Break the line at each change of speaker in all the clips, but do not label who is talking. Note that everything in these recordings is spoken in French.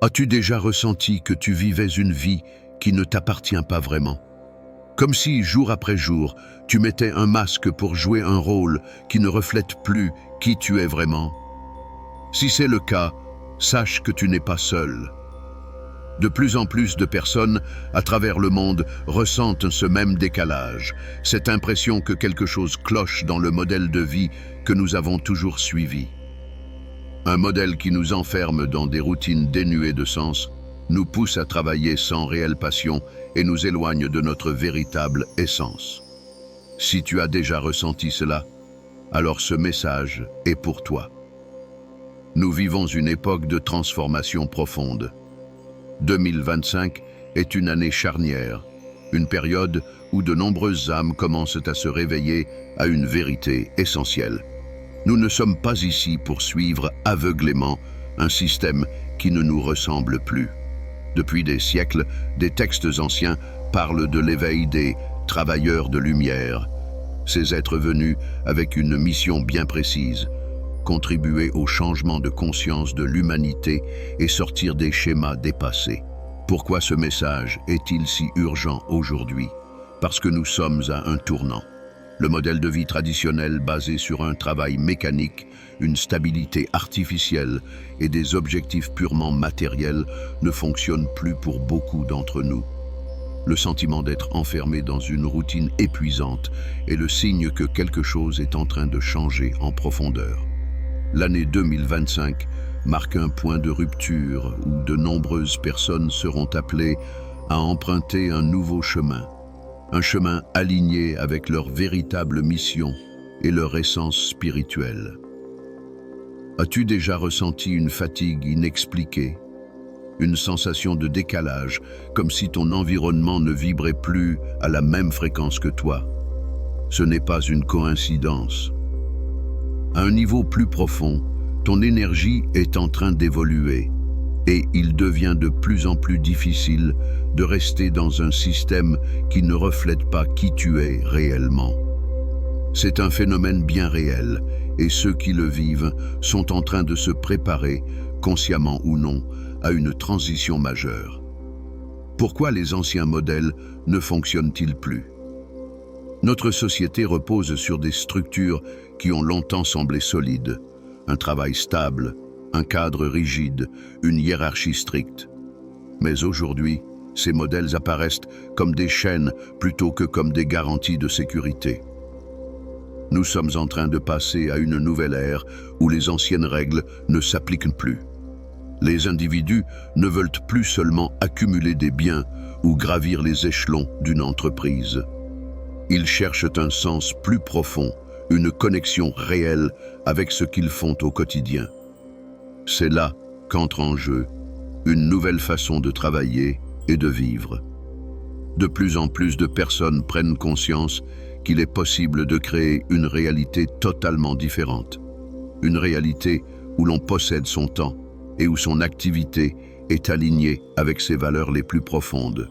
As-tu déjà ressenti que tu vivais une vie qui ne t'appartient pas vraiment? Comme si, jour après jour, tu mettais un masque pour jouer un rôle qui ne reflète plus qui tu es vraiment? Si c'est le cas, sache que tu n'es pas seul. De plus en plus de personnes à travers le monde ressentent ce même décalage, cette impression que quelque chose cloche dans le modèle de vie que nous avons toujours suivi. Un modèle qui nous enferme dans des routines dénuées de sens, nous pousse à travailler sans réelle passion et nous éloigne de notre véritable essence. Si tu as déjà ressenti cela, alors ce message est pour toi. Nous vivons une époque de transformation profonde. 2025 est une année charnière, une période où de nombreuses âmes commencent à se réveiller à une vérité essentielle. Nous ne sommes pas ici pour suivre aveuglément un système qui ne nous ressemble plus. Depuis des siècles, des textes anciens parlent de l'éveil des travailleurs de lumière. Ces êtres venus avec une mission bien précise, contribuer au changement de conscience de l'humanité et sortir des schémas dépassés. Pourquoi ce message est-il si urgent aujourd'hui? Parce que nous sommes à un tournant. Le modèle de vie traditionnel basé sur un travail mécanique, une stabilité artificielle et des objectifs purement matériels ne fonctionne plus pour beaucoup d'entre nous. Le sentiment d'être enfermé dans une routine épuisante est le signe que quelque chose est en train de changer en profondeur. L'année 2025 marque un point de rupture où de nombreuses personnes seront appelées à emprunter un nouveau chemin. Un chemin aligné avec leur véritable mission et leur essence spirituelle. As-tu déjà ressenti une fatigue inexpliquée, une sensation de décalage, comme si ton environnement ne vibrait plus à la même fréquence que toi? Ce n'est pas une coïncidence. À un niveau plus profond, ton énergie est en train d'évoluer et il devient de plus en plus difficile de rester dans un système qui ne reflète pas qui tu es réellement. C'est un phénomène bien réel et ceux qui le vivent sont en train de se préparer, consciemment ou non, à une transition majeure. Pourquoi les anciens modèles ne fonctionnent-ils plus? Notre société repose sur des structures qui ont longtemps semblé solides, un travail stable, un cadre rigide, une hiérarchie stricte. Mais aujourd'hui, ces modèles apparaissent comme des chaînes plutôt que comme des garanties de sécurité. Nous sommes en train de passer à une nouvelle ère où les anciennes règles ne s'appliquent plus. Les individus ne veulent plus seulement accumuler des biens ou gravir les échelons d'une entreprise. Ils cherchent un sens plus profond, une connexion réelle avec ce qu'ils font au quotidien. C'est là qu'entre en jeu une nouvelle façon de travailler et de vivre. De plus en plus de personnes prennent conscience qu'il est possible de créer une réalité totalement différente. Une réalité où l'on possède son temps et où son activité est alignée avec ses valeurs les plus profondes.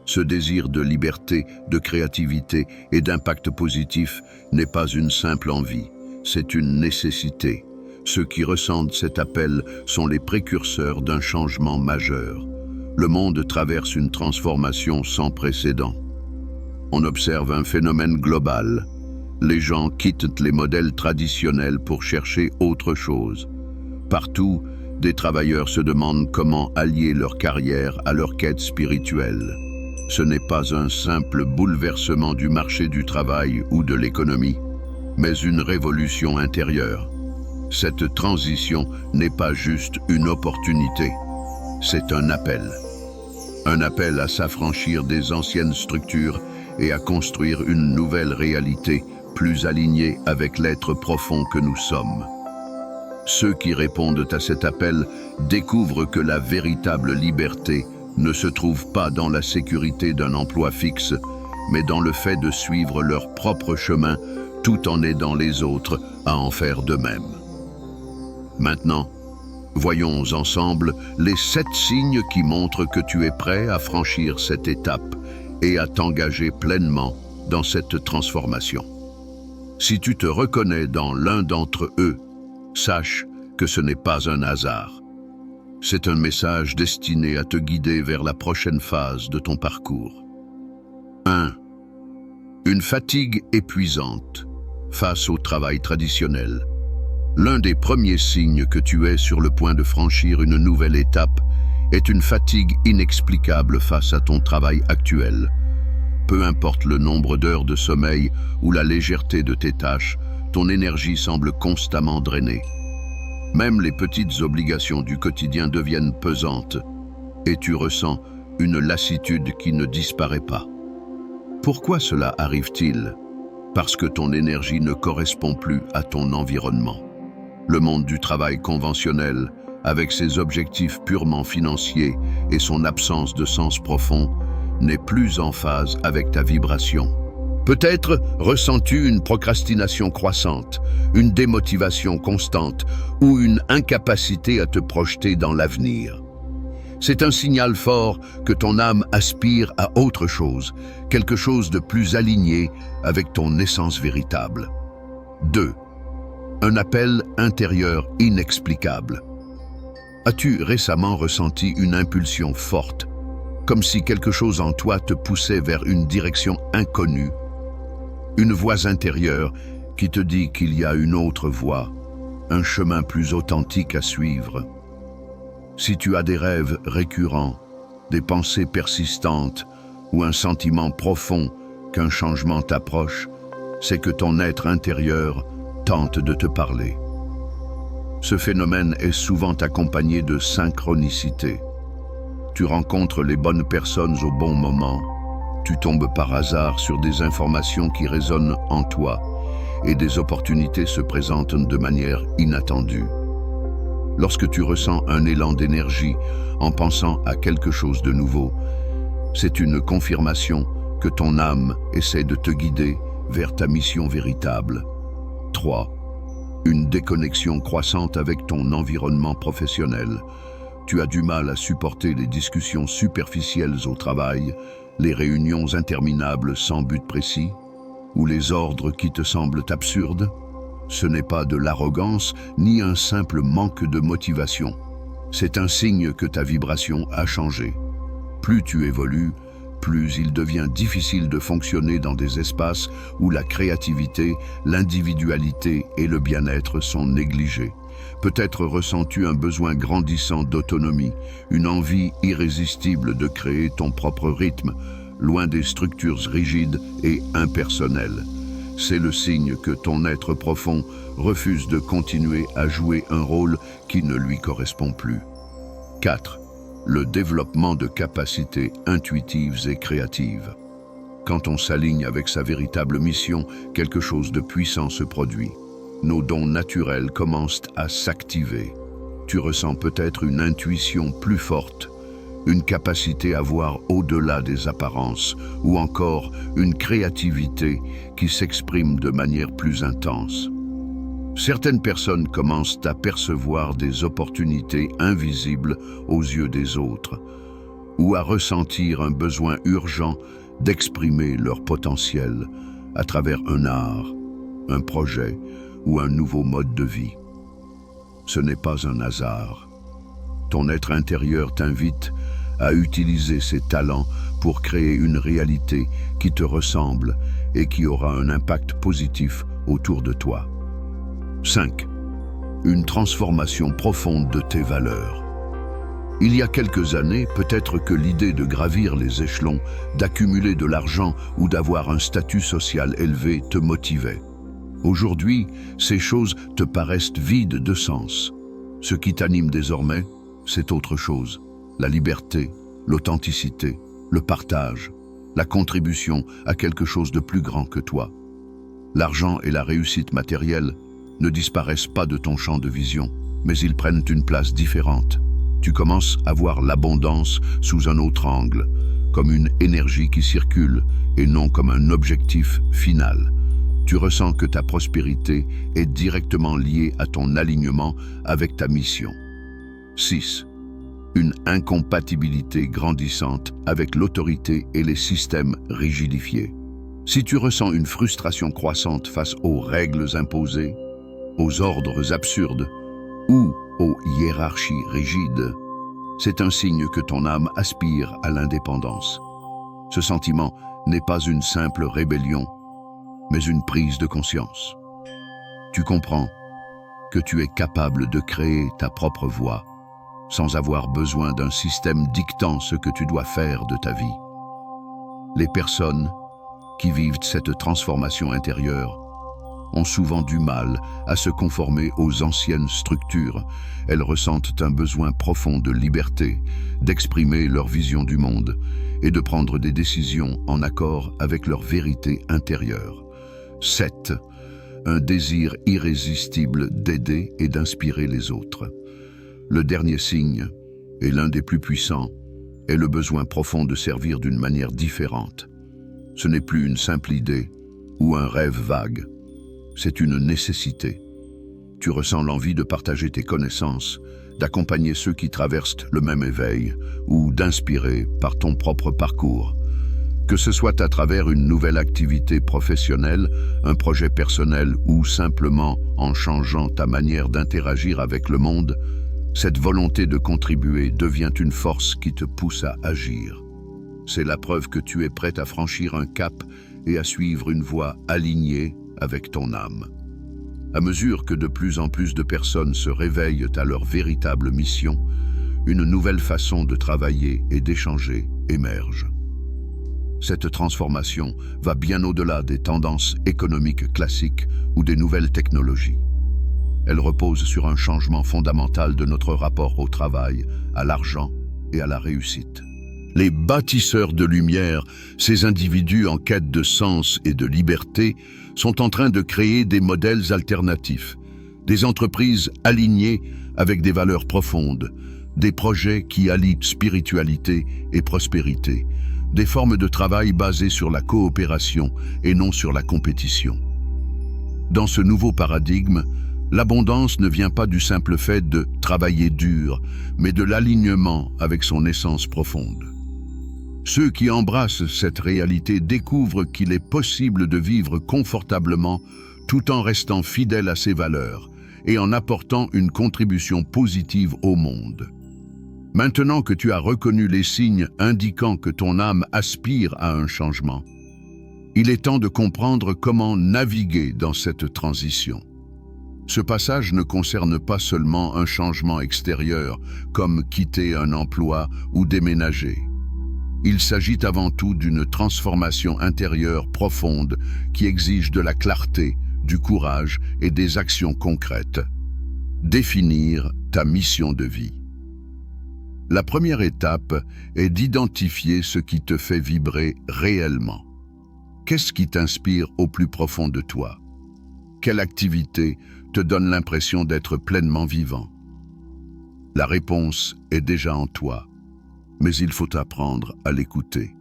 Ce désir de liberté, de créativité et d'impact positif n'est pas une simple envie, c'est une nécessité. Ceux qui ressentent cet appel sont les précurseurs d'un changement majeur. Le monde traverse une transformation sans précédent. On observe un phénomène global. Les gens quittent les modèles traditionnels pour chercher autre chose. Partout, des travailleurs se demandent comment allier leur carrière à leur quête spirituelle. Ce n'est pas un simple bouleversement du marché du travail ou de l'économie, mais une révolution intérieure. Cette transition n'est pas juste une opportunité, c'est un appel. Un appel à s'affranchir des anciennes structures et à construire une nouvelle réalité plus alignée avec l'être profond que nous sommes. Ceux qui répondent à cet appel découvrent que la véritable liberté ne se trouve pas dans la sécurité d'un emploi fixe, mais dans le fait de suivre leur propre chemin tout en aidant les autres à en faire de même. Maintenant, voyons ensemble les 7 signes qui montrent que tu es prêt à franchir cette étape et à t'engager pleinement dans cette transformation. Si tu te reconnais dans l'un d'entre eux, sache que ce n'est pas un hasard. C'est un message destiné à te guider vers la prochaine phase de ton parcours. 1. Une fatigue épuisante face au travail traditionnel. L'un des premiers signes que tu es sur le point de franchir une nouvelle étape est une fatigue inexplicable face à ton travail actuel. Peu importe le nombre d'heures de sommeil ou la légèreté de tes tâches, ton énergie semble constamment drainée. Même les petites obligations du quotidien deviennent pesantes et tu ressens une lassitude qui ne disparaît pas. Pourquoi cela arrive-t-il? Parce que ton énergie ne correspond plus à ton environnement. Le monde du travail conventionnel, avec ses objectifs purement financiers et son absence de sens profond, n'est plus en phase avec ta vibration. Peut-être ressens-tu une procrastination croissante, une démotivation constante ou une incapacité à te projeter dans l'avenir. C'est un signal fort que ton âme aspire à autre chose, quelque chose de plus aligné avec ton essence véritable. 2. Un appel intérieur inexplicable. As-tu récemment ressenti une impulsion forte, comme si quelque chose en toi te poussait vers une direction inconnue? Une voix intérieure qui te dit qu'il y a une autre voie, un chemin plus authentique à suivre. Si tu as des rêves récurrents, des pensées persistantes ou un sentiment profond qu'un changement t'approche, c'est que ton être intérieur tente de te parler. Ce phénomène est souvent accompagné de synchronicité. Tu rencontres les bonnes personnes au bon moment, tu tombes par hasard sur des informations qui résonnent en toi et des opportunités se présentent de manière inattendue. Lorsque tu ressens un élan d'énergie en pensant à quelque chose de nouveau, c'est une confirmation que ton âme essaie de te guider vers ta mission véritable. 3. Une déconnexion croissante avec ton environnement professionnel. Tu as du mal à supporter les discussions superficielles au travail, les réunions interminables sans but précis, ou les ordres qui te semblent absurdes. Ce n'est pas de l'arrogance ni un simple manque de motivation. C'est un signe que ta vibration a changé. Plus tu évolues, plus il devient difficile de fonctionner dans des espaces où la créativité, l'individualité et le bien-être sont négligés. Peut-être ressens-tu un besoin grandissant d'autonomie, une envie irrésistible de créer ton propre rythme, loin des structures rigides et impersonnelles. C'est le signe que ton être profond refuse de continuer à jouer un rôle qui ne lui correspond plus. 4. Le développement de capacités intuitives et créatives. Quand on s'aligne avec sa véritable mission, quelque chose de puissant se produit. Nos dons naturels commencent à s'activer. Tu ressens peut-être une intuition plus forte, une capacité à voir au-delà des apparences, ou encore une créativité qui s'exprime de manière plus intense. Certaines personnes commencent à percevoir des opportunités invisibles aux yeux des autres, ou à ressentir un besoin urgent d'exprimer leur potentiel à travers un art, un projet ou un nouveau mode de vie. Ce n'est pas un hasard. Ton être intérieur t'invite à utiliser ses talents pour créer une réalité qui te ressemble et qui aura un impact positif autour de toi. 5. Une transformation profonde de tes valeurs. Il y a quelques années, peut-être que l'idée de gravir les échelons, d'accumuler de l'argent ou d'avoir un statut social élevé te motivait. Aujourd'hui, ces choses te paraissent vides de sens. Ce qui t'anime désormais, c'est autre chose. La liberté, l'authenticité, le partage, la contribution à quelque chose de plus grand que toi. L'argent et la réussite matérielle ne disparaissent pas de ton champ de vision, mais ils prennent une place différente. Tu commences à voir l'abondance sous un autre angle, comme une énergie qui circule et non comme un objectif final. Tu ressens que ta prospérité est directement liée à ton alignement avec ta mission. 6. Une incompatibilité grandissante avec l'autorité et les systèmes rigidifiés. Si tu ressens une frustration croissante face aux règles imposées, aux ordres absurdes ou aux hiérarchies rigides, C'est un signe que ton âme aspire à l'indépendance. Ce sentiment n'est pas une simple rébellion, mais une prise de conscience. Tu comprends que tu es capable de créer ta propre voie, sans avoir besoin d'un système dictant ce que tu dois faire de ta vie. Les personnes qui vivent cette transformation intérieure ont souvent du mal à se conformer aux anciennes structures. Elles ressentent un besoin profond de liberté, d'exprimer leur vision du monde et de prendre des décisions en accord avec leur vérité intérieure. 7. Un désir irrésistible d'aider et d'inspirer les autres. Le dernier signe, et l'un des plus puissants, est le besoin profond de servir d'une manière différente. Ce n'est plus une simple idée ou un rêve vague. C'est une nécessité. Tu ressens l'envie de partager tes connaissances, d'accompagner ceux qui traversent le même éveil ou d'inspirer par ton propre parcours. Que ce soit à travers une nouvelle activité professionnelle, un projet personnel ou simplement en changeant ta manière d'interagir avec le monde, cette volonté de contribuer devient une force qui te pousse à agir. C'est la preuve que tu es prêt à franchir un cap et à suivre une voie alignée avec ton âme. À mesure que de plus en plus de personnes se réveillent à leur véritable mission, une nouvelle façon de travailler et d'échanger émerge. Cette transformation va bien au-delà des tendances économiques classiques ou des nouvelles technologies. Elle repose sur un changement fondamental de notre rapport au travail, à l'argent et à la réussite. Les bâtisseurs de lumière, ces individus en quête de sens et de liberté, sont en train de créer des modèles alternatifs, des entreprises alignées avec des valeurs profondes, des projets qui allient spiritualité et prospérité, des formes de travail basées sur la coopération et non sur la compétition. Dans ce nouveau paradigme, l'abondance ne vient pas du simple fait de travailler dur, mais de l'alignement avec son essence profonde. Ceux qui embrassent cette réalité découvrent qu'il est possible de vivre confortablement tout en restant fidèle à ses valeurs et en apportant une contribution positive au monde. Maintenant que tu as reconnu les signes indiquant que ton âme aspire à un changement, il est temps de comprendre comment naviguer dans cette transition. Ce passage ne concerne pas seulement un changement extérieur, comme quitter un emploi ou déménager. Il s'agit avant tout d'une transformation intérieure profonde qui exige de la clarté, du courage et des actions concrètes. Définir ta mission de vie. La première étape est d'identifier ce qui te fait vibrer réellement. Qu'est-ce qui t'inspire au plus profond de toi? Quelle activité te donne l'impression d'être pleinement vivant? La réponse est déjà en toi, mais il faut apprendre à l'écouter.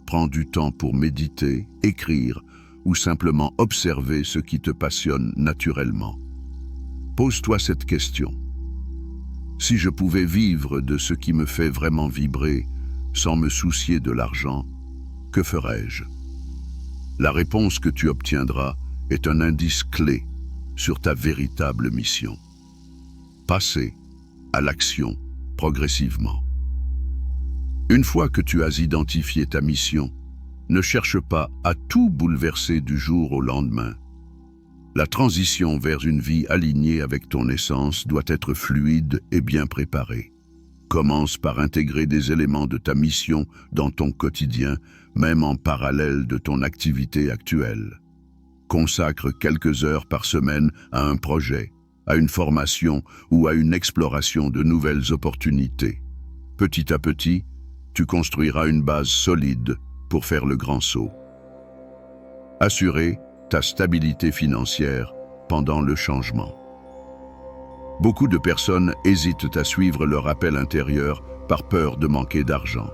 Prends du temps pour méditer, écrire ou simplement observer ce qui te passionne naturellement. Pose-toi cette question. Si je pouvais vivre de ce qui me fait vraiment vibrer, sans me soucier de l'argent, que ferais-je? La réponse que tu obtiendras est un indice clé sur ta véritable mission. Passer à l'action progressivement. Une fois que tu as identifié ta mission, ne cherche pas à tout bouleverser du jour au lendemain. La transition vers une vie alignée avec ton essence doit être fluide et bien préparée. Commence par intégrer des éléments de ta mission dans ton quotidien, même en parallèle de ton activité actuelle. Consacre quelques heures par semaine à un projet, à une formation ou à une exploration de nouvelles opportunités. Petit à petit, tu construiras une base solide pour faire le grand saut. Assurer ta stabilité financière pendant le changement. Beaucoup de personnes hésitent à suivre leur appel intérieur par peur de manquer d'argent.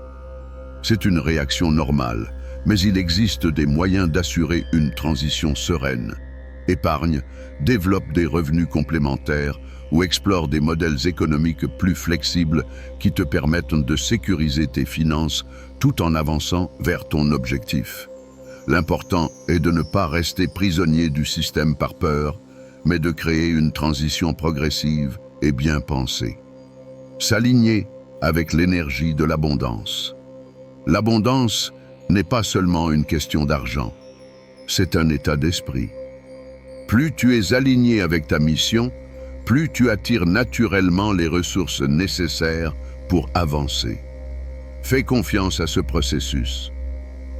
C'est une réaction normale, mais il existe des moyens d'assurer une transition sereine. Épargne, développe des revenus complémentaires ou explore des modèles économiques plus flexibles qui te permettent de sécuriser tes finances tout en avançant vers ton objectif. L'important est de ne pas rester prisonnier du système par peur, mais de créer une transition progressive et bien pensée. S'aligner avec l'énergie de l'abondance. L'abondance n'est pas seulement une question d'argent, c'est un état d'esprit. Plus tu es aligné avec ta mission, plus tu attires naturellement les ressources nécessaires pour avancer. Fais confiance à ce processus.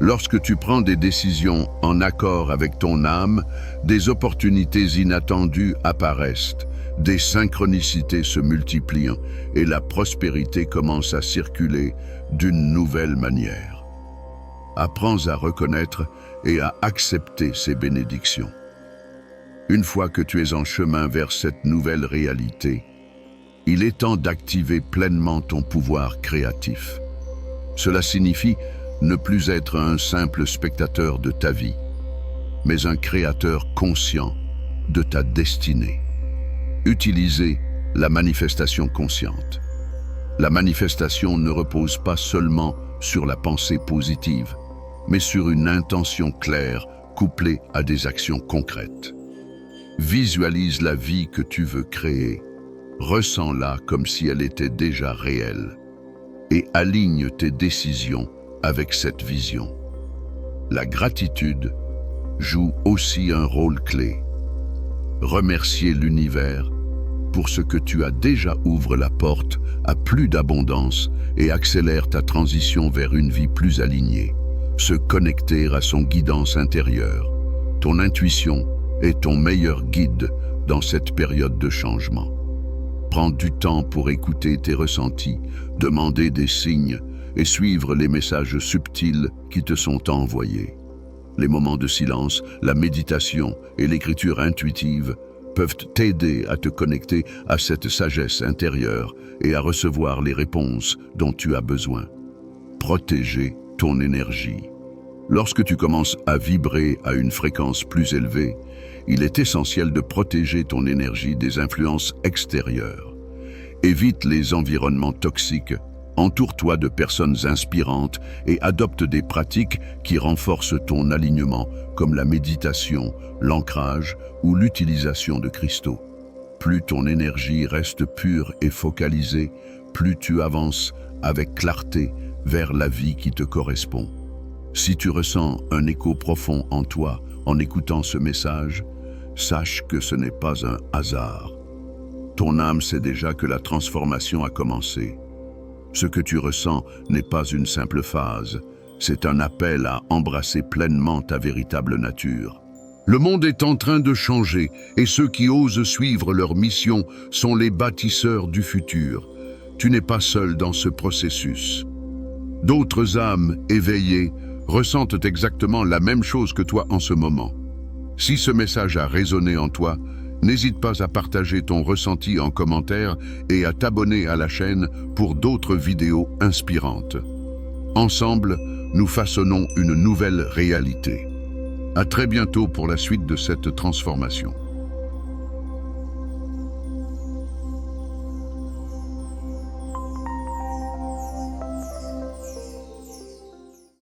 Lorsque tu prends des décisions en accord avec ton âme, des opportunités inattendues apparaissent, des synchronicités se multiplient et la prospérité commence à circuler d'une nouvelle manière. Apprends à reconnaître et à accepter ces bénédictions. Une fois que tu es en chemin vers cette nouvelle réalité, il est temps d'activer pleinement ton pouvoir créatif. Cela signifie ne plus être un simple spectateur de ta vie, mais un créateur conscient de ta destinée. Utilisez la manifestation consciente. La manifestation ne repose pas seulement sur la pensée positive, mais sur une intention claire couplée à des actions concrètes. Visualise la vie que tu veux créer, ressens-la comme si elle était déjà réelle et aligne tes décisions avec cette vision. La gratitude joue aussi un rôle clé. Remercier l'univers pour ce que tu as déjà ouvre la porte à plus d'abondance et accélère ta transition vers une vie plus alignée. Se connecter à son guidance intérieure. Ton intuition est ton meilleur guide dans cette période de changement. Prends du temps pour écouter tes ressentis, demander des signes et suivre les messages subtils qui te sont envoyés. Les moments de silence, la méditation et l'écriture intuitive peuvent t'aider à te connecter à cette sagesse intérieure et à recevoir les réponses dont tu as besoin. Protéger ton énergie. Lorsque tu commences à vibrer à une fréquence plus élevée, il est essentiel de protéger ton énergie des influences extérieures. Évite les environnements toxiques, entoure-toi de personnes inspirantes et adopte des pratiques qui renforcent ton alignement, comme la méditation, l'ancrage ou l'utilisation de cristaux. Plus ton énergie reste pure et focalisée, plus tu avances avec clarté vers la vie qui te correspond. Si tu ressens un écho profond en toi en écoutant ce message, sache que ce n'est pas un hasard. Ton âme sait déjà que la transformation a commencé. Ce que tu ressens n'est pas une simple phase, c'est un appel à embrasser pleinement ta véritable nature. Le monde est en train de changer et ceux qui osent suivre leur mission sont les bâtisseurs du futur. Tu n'es pas seul dans ce processus. D'autres âmes éveillées ressentent exactement la même chose que toi en ce moment. Si ce message a résonné en toi, n'hésite pas à partager ton ressenti en commentaire et à t'abonner à la chaîne pour d'autres vidéos inspirantes. Ensemble, nous façonnons une nouvelle réalité. À très bientôt pour la suite de cette transformation.